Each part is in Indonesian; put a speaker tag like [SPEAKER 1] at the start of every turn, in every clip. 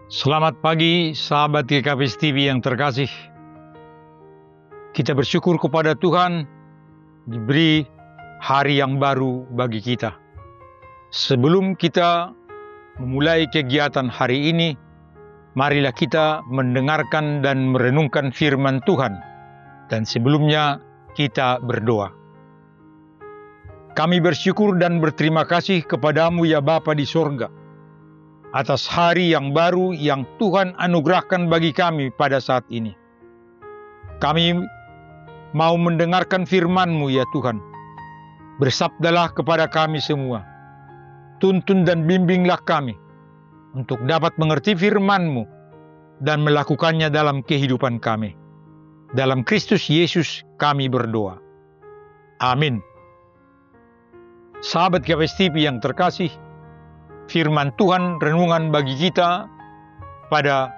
[SPEAKER 1] Selamat pagi, sahabat GKP TV yang terkasih. Kita bersyukur kepada Tuhan diberi hari yang baru bagi kita. Sebelum kita memulai kegiatan hari ini, marilah kita mendengarkan dan merenungkan firman Tuhan. Dan sebelumnya kita berdoa. Kami bersyukur dan berterima kasih kepadamu ya Bapa di sorga, atas hari yang baru yang Tuhan anugerahkan bagi kami pada saat ini. Kami mau mendengarkan firman-Mu ya Tuhan. Bersabdalah kepada kami semua. Tuntun dan bimbinglah kami untuk dapat mengerti firman-Mu dan melakukannya dalam kehidupan kami. Dalam Kristus Yesus kami berdoa. Amin. Sahabat GKP TV yang terkasih, firman Tuhan renungan bagi kita pada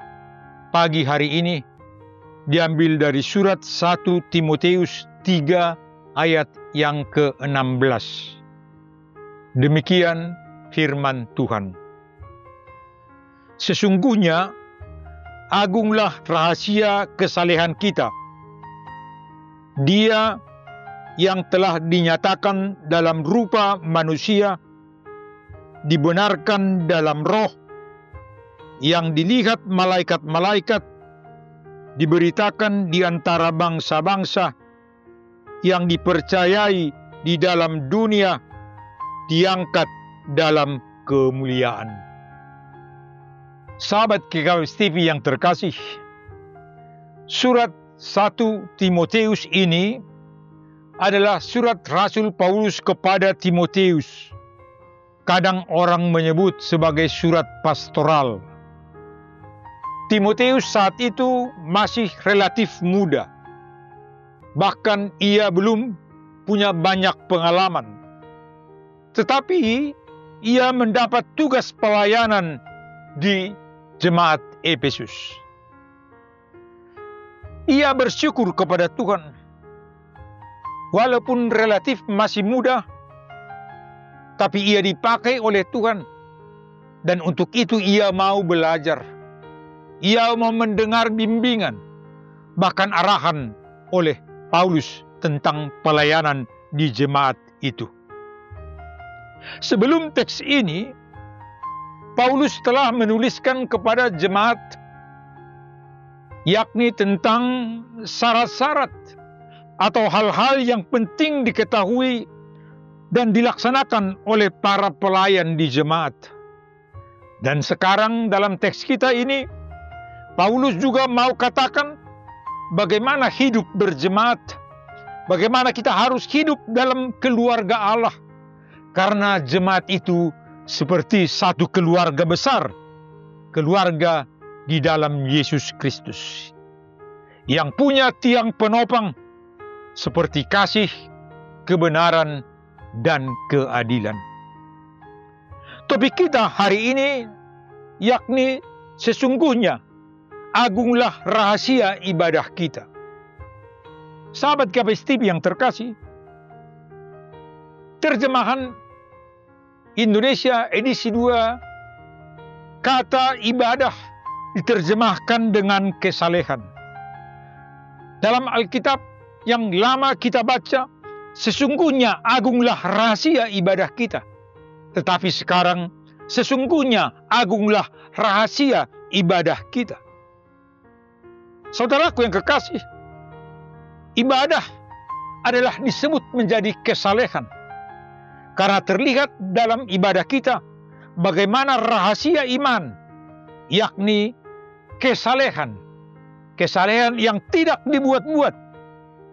[SPEAKER 1] pagi hari ini diambil dari surat 1 Timotius 3 ayat yang ke-16. Demikian firman Tuhan. Sesungguhnya agunglah rahasia kesalehan kita. Dia yang telah dinyatakan dalam rupa manusia, dibenarkan dalam roh, yang dilihat malaikat-malaikat, diberitakan di antara bangsa-bangsa, yang dipercayai di dalam dunia, diangkat dalam kemuliaan. Sahabat GKP TV yang terkasih, surat 1 Timotius ini adalah surat Rasul Paulus kepada Timotius. Kadang orang menyebut sebagai surat pastoral. Timotius saat itu masih relatif muda. Bahkan ia belum punya banyak pengalaman. Tetapi ia mendapat tugas pelayanan di jemaat Efesus. Ia bersyukur kepada Tuhan. Walaupun relatif masih muda, tapi ia dipakai oleh Tuhan. Dan untuk itu ia mau belajar. Ia mau mendengar bimbingan, bahkan arahan oleh Paulus tentang pelayanan di jemaat itu. Sebelum teks ini, Paulus telah menuliskan kepada jemaat, yakni tentang syarat-syarat atau hal-hal yang penting diketahui dan dilaksanakan oleh para pelayan di jemaat. Dan sekarang dalam teks kita ini, Paulus juga mau katakan bagaimana hidup berjemaat, bagaimana kita harus hidup dalam keluarga Allah. Karena jemaat itu seperti satu keluarga besar, keluarga di dalam Yesus Kristus, yang punya tiang penopang seperti kasih, kebenaran, dan keadilan. Topik kita hari ini yakni sesungguhnya agunglah rahasia ibadah kita. Sahabat GKP TV yang terkasih, terjemahan Indonesia edisi 2 kata ibadah diterjemahkan dengan kesalehan. Dalam Alkitab yang lama kita baca, sesungguhnya agunglah rahasia ibadah kita. Tetapi sekarang, sesungguhnya agunglah rahasia ibadah kita. Saudaraku yang kekasih, ibadah adalah disebut menjadi kesalehan. Karena terlihat dalam ibadah kita bagaimana rahasia iman, yakni kesalehan. Kesalehan yang tidak dibuat-buat,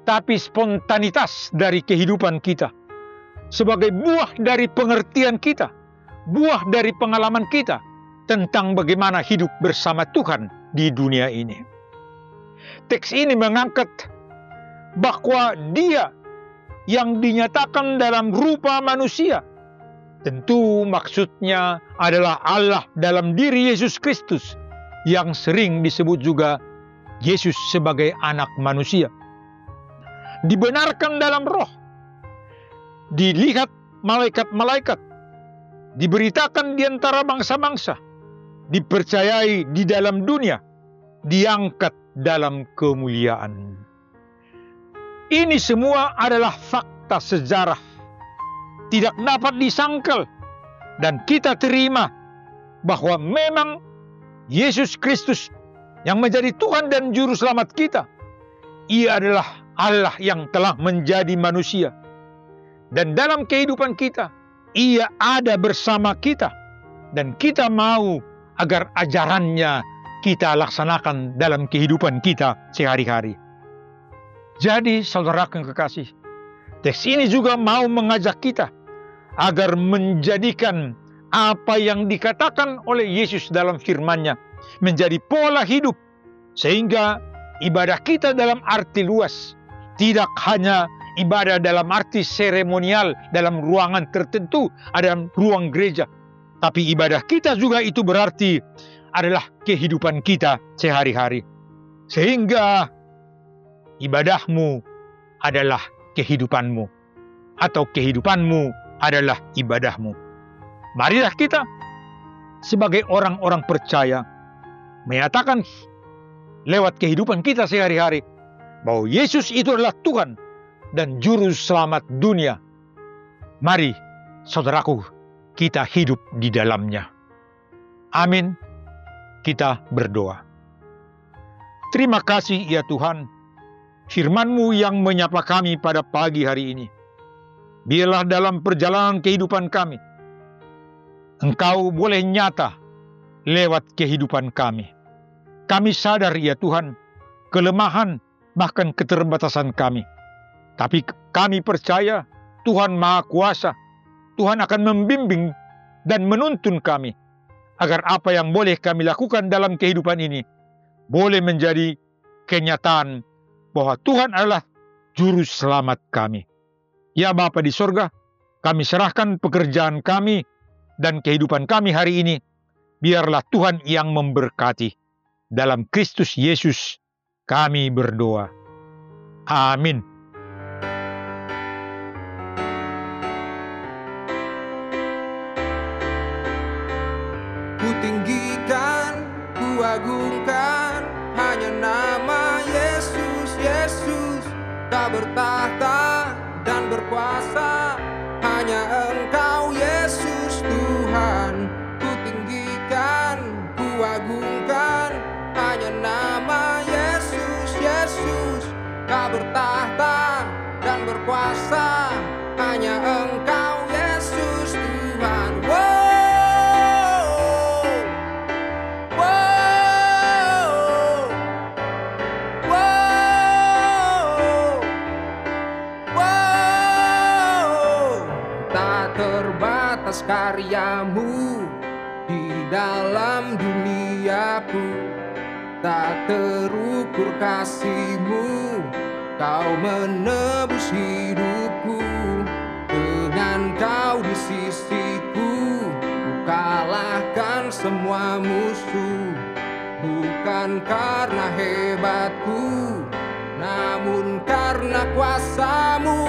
[SPEAKER 1] tapi spontanitas dari kehidupan kita. Sebagai buah dari pengertian kita, buah dari pengalaman kita tentang bagaimana hidup bersama Tuhan di dunia ini. Teks ini mengangkat bahwa Dia yang dinyatakan dalam rupa manusia, tentu maksudnya adalah Allah dalam diri Yesus Kristus, yang sering disebut juga Yesus sebagai anak manusia. Dibenarkan dalam roh, dilihat malaikat-malaikat, diberitakan di antara bangsa-bangsa, dipercayai di dalam dunia, diangkat dalam kemuliaan. Ini semua adalah fakta sejarah, tidak dapat disangkal, dan kita terima bahwa memang Yesus Kristus yang menjadi Tuhan dan Juru Selamat kita, Ia adalah Allah yang telah menjadi manusia. Dan dalam kehidupan kita, Ia ada bersama kita. Dan kita mau agar ajarannya kita laksanakan dalam kehidupan kita sehari-hari. Jadi saudaraku yang kekasih, teks ini juga mau mengajak kita agar menjadikan apa yang dikatakan oleh Yesus dalam firman-Nya menjadi pola hidup, sehingga ibadah kita dalam arti luas tidak hanya ibadah dalam arti seremonial dalam ruangan tertentu, dalam ruang gereja, tapi ibadah kita juga itu berarti adalah kehidupan kita sehari-hari, sehingga ibadahmu adalah kehidupanmu, atau kehidupanmu adalah ibadahmu. Marilah kita sebagai orang-orang percaya menyatakan lewat kehidupan kita sehari-hari bahwa Yesus itu adalah Tuhan dan Juru Selamat dunia. Mari, saudaraku, kita hidup di dalamnya. Amin. Kita berdoa. Terima kasih ya Tuhan, firman-Mu yang menyapa kami pada pagi hari ini. Biarlah dalam perjalanan kehidupan kami, Engkau boleh nyata lewat kehidupan kami. Kami sadar ya Tuhan, kelemahan bahkan keterbatasan kami. Tapi kami percaya Tuhan Maha Kuasa. Tuhan akan membimbing dan menuntun kami agar apa yang boleh kami lakukan dalam kehidupan ini boleh menjadi kenyataan bahwa Tuhan adalah Juru Selamat kami. Ya Bapa di sorga, kami serahkan pekerjaan kami dan kehidupan kami hari ini. Biarlah Tuhan yang memberkati. Dalam Kristus Yesus kami berdoa. Amin.
[SPEAKER 2] Ku tinggikan, ku agungkan hanya nama Yesus, Yesus. Tak bertahta dan berkuasa, hanya Engkau Yesus Tuhan. Ku tinggikan, ku agungkan hanya nama Yesus, Yesus. Tak bertahta dan berkuasa, hanya Engkau Yesus Tuhan. Tak terbatas karyamu di dalam duniaku, tak terukur kasih-Mu, Kau menebus hidupku. Dengan Kau di sisiku, ku kalahkan semua musuh. Bukan karena hebatku, namun karena kuasa-Mu.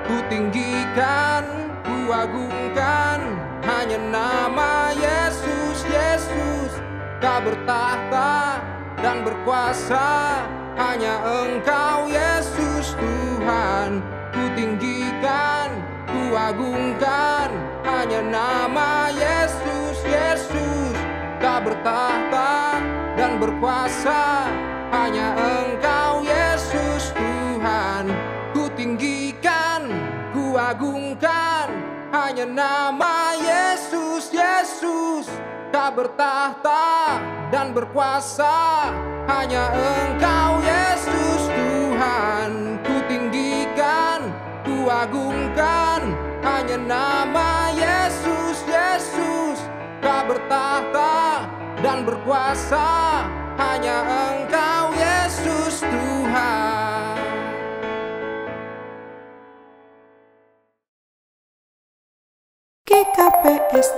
[SPEAKER 2] Ku tinggikan, ku agungkan hanya nama Yesus, Yesus. Tak bertahta dan berkuasa, hanya Engkau Yesus Tuhan. Ku tinggikan, ku agungkan hanya nama Yesus, Yesus. Tak bertahta dan berkuasa, hanya Engkau Yesus Tuhan. Ku tinggikan, ku agungkan hanya nama Yesus, Yesus. Tak bertahta dan berkuasa, hanya Engkau Yesus Tuhan. Ku tinggikan, ku agungkan hanya nama Yesus, Yesus. Tak bertahta dan berkuasa, hanya Engkau Yesus Tuhan.
[SPEAKER 3] GKPS